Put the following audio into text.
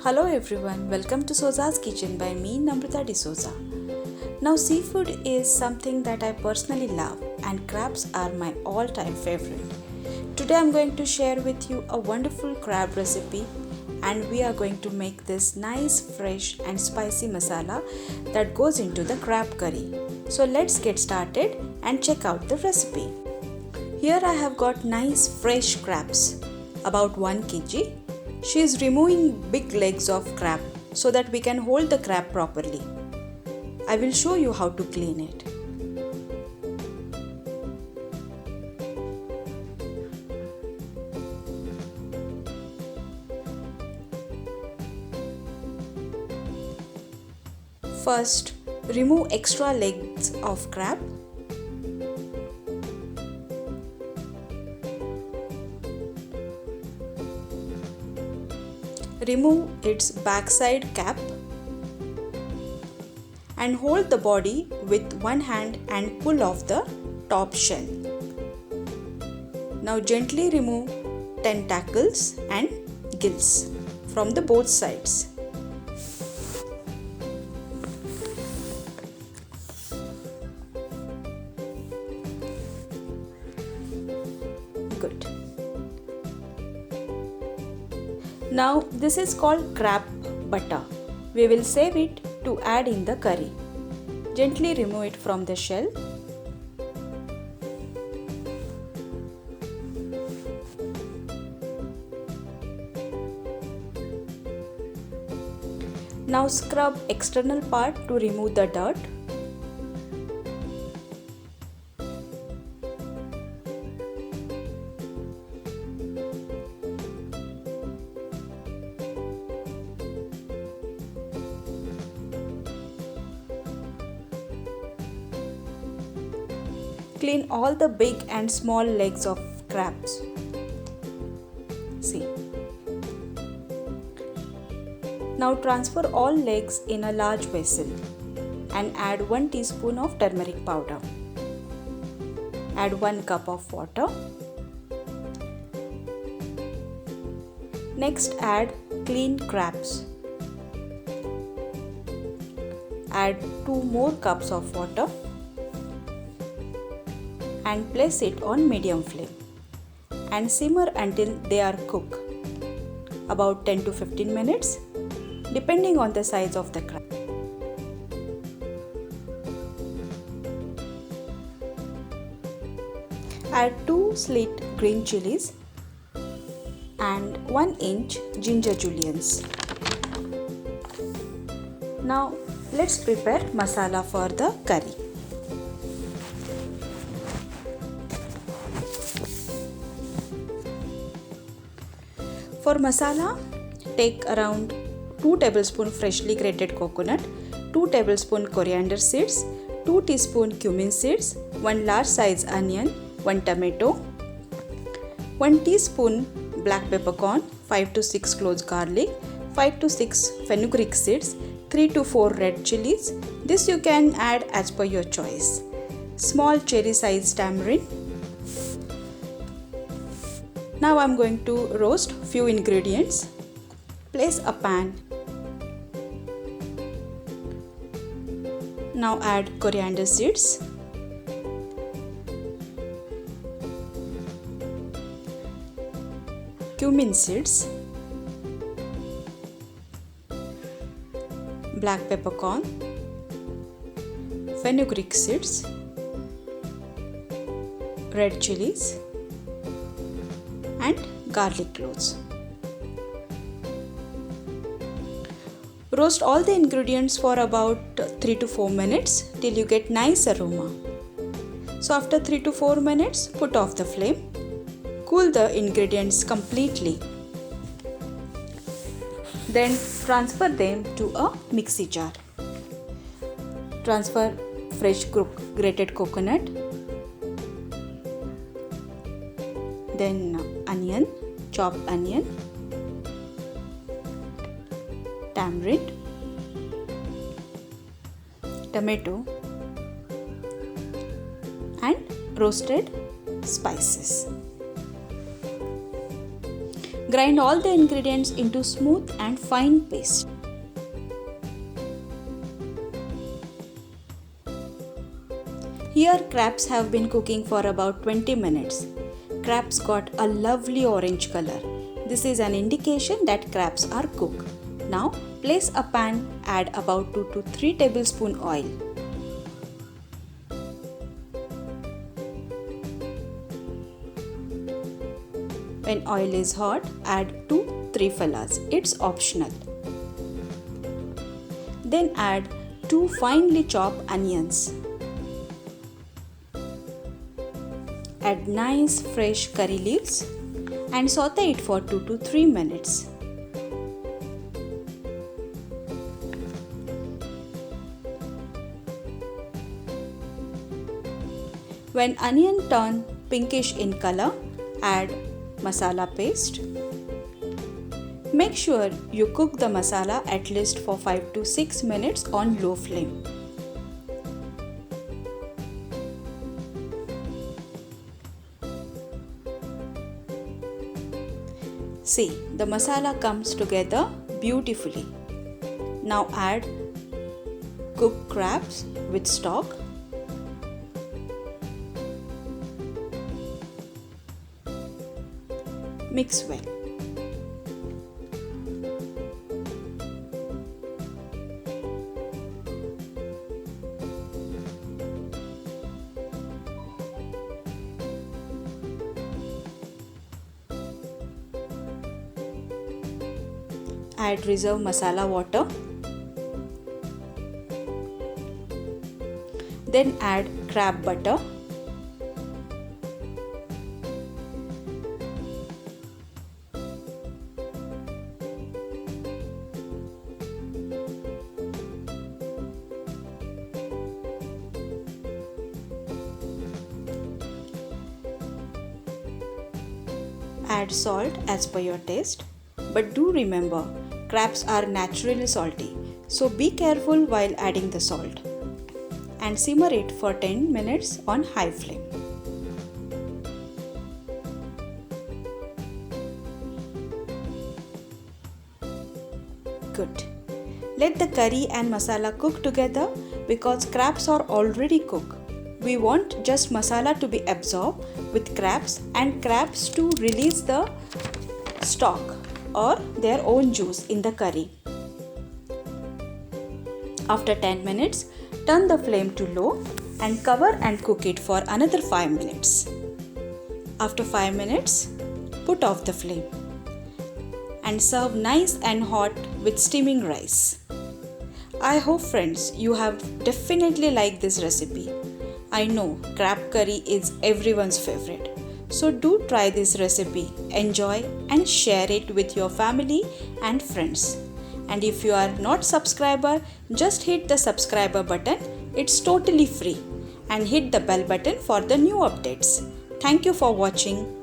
Hello everyone, welcome to Soza's Kitchen by me, Namrata D'Souza. Now, seafood is something that I personally love, and crabs are my all time favorite. Today, I'm going to share with you a wonderful crab recipe, and we are going to make this nice, fresh, and spicy masala that goes into the crab curry. So, let's get started and check out the recipe. Here, I have got nice, fresh crabs, about 1 kg. She is removing big legs of crab so that we can hold the crab properly. I will show you how to clean it. First, remove extra legs of crab. Remove its backside cap and hold the body with one hand and pull off the top shell. Now gently remove tentacles and gills from the both sides. Good. Now this is called crab butter. We will save it to add in the curry. Gently remove it from the shell. Now scrub external part to remove the dirt. Clean all the big and small legs of crabs. See. Now transfer all legs in a large vessel and add 1 teaspoon of turmeric powder. Add 1 cup of water. Next add clean crabs. Add 2 more cups of water and place it on medium flame and simmer until they are cooked, about 10 to 15 minutes depending on the size of the crab. Add 2 slit green chilies and 1-inch ginger juliennes. Now let's prepare masala for the curry. For masala, take around 2 tablespoons freshly grated coconut, 2 tablespoons coriander seeds, 2 teaspoons cumin seeds, 1 large size onion, 1 tomato, 1 teaspoon black peppercorn, 5 to 6 cloves garlic, 5 to 6 fenugreek seeds, 3 to 4 red chilies. This you can add as per your choice. Small cherry sized tamarind. Now I am going to roast few ingredients. Place a pan. Now add coriander seeds. Cumin seeds. Black peppercorn. Fenugreek seeds. Red chilies and garlic cloves. Roast all the ingredients for about 3 to 4 minutes till you get nice aroma. So after 3 to 4 minutes, put off the flame. Cool the ingredients completely. Then transfer them to a mixie jar. Transfer fresh grated coconut. Then onion, chopped onion, tamarind, tomato and roasted spices. Grind all the ingredients into smooth and fine paste. Here crabs have been cooking for about 20 minutes. Crabs got a lovely orange color. This is an indication that crabs are cooked. Now place a pan, add about 2 to 3 tablespoon oil. When oil is hot, add 2-3 fallas. It's optional. Then add 2 finely chopped onions. Add nice fresh curry leaves and saute it for 2 to 3 minutes. When onion turn pinkish in color, add masala paste. Make sure you cook the masala at least for 5 to 6 minutes on low flame. See, the masala comes together beautifully. Now add cooked crabs with stock. Mix well. Add reserve masala water. Then add crab butter. Add salt as per your taste. But do remember, crabs are naturally salty, so be careful while adding the salt. And simmer it for 10 minutes on high flame. Good. Let the curry and masala cook together because crabs are already cooked. We want just masala to be absorbed with crabs and crabs to release the stock or their own juice in the curry. After 10 minutes, turn the flame to low and cover and cook it for another 5 minutes. After 5 minutes, put off the flame and serve nice and hot with steaming rice. I hope friends you have definitely liked this recipe. I know crab curry is everyone's favorite. So do try this recipe, enjoy and share it with your family and friends. And if you are not subscriber, just hit the subscriber button. It's totally free. And hit the bell button for the new updates. Thank you for watching.